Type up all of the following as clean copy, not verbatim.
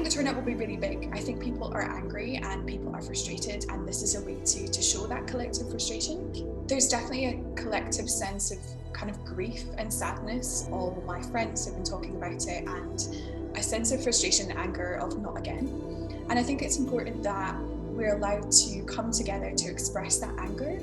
the turnout will be really big. I think people are angry and people are frustrated, and this is a way to show that collective frustration. There's definitely a collective sense of kind of grief and sadness. All my friends have been talking about it, and a sense of frustration and anger of not again. And I think it's important that we're allowed to come together to express that anger.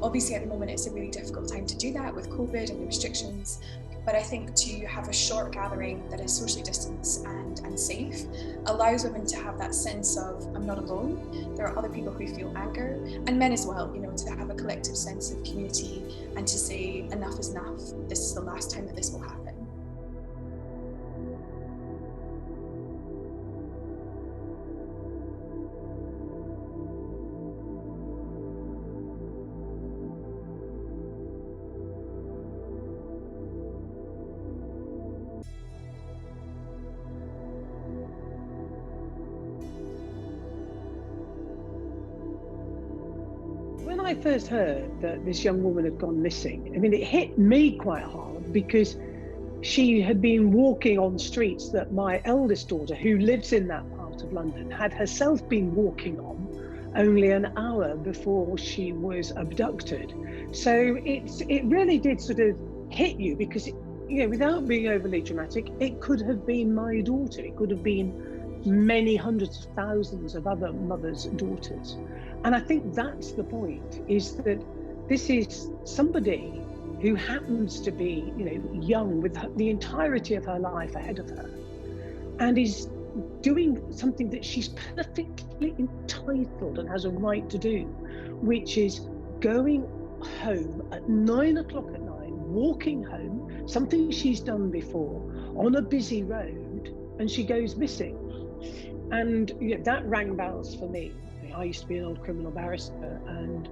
Obviously at the moment it's a really difficult time to do that with COVID and the restrictions, but I think to have a short gathering that is socially distanced and safe allows women to have that sense of, I'm not alone, there are other people who feel anger, and men as well, to have a collective sense of community and to say enough is enough, this is the last time that this will happen. When I first heard that this young woman had gone missing, I mean, it hit me quite hard because she had been walking on streets that my eldest daughter, who lives in that part of London, had herself been walking on only an hour before she was abducted. So it really did sort of hit you because, without being overly dramatic, it could have been my daughter. It could have been many hundreds of thousands of other mothers' daughters. And I think that's the point, is that this is somebody who happens to be, young with the entirety of her life ahead of her, and is doing something that she's perfectly entitled and has a right to do, which is going home at 9 o'clock at night, walking home, something she's done before, on a busy road, and she goes missing. And that rang bells for me. I used to be an old criminal barrister, and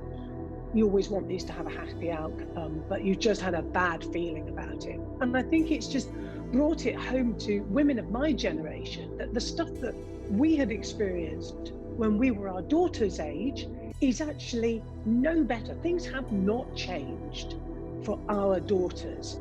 you always want these to have a happy outcome, but you just had a bad feeling about it. And I think it's just brought it home to women of my generation that the stuff that we had experienced when we were our daughter's age is actually no better. Things have not changed for our daughters.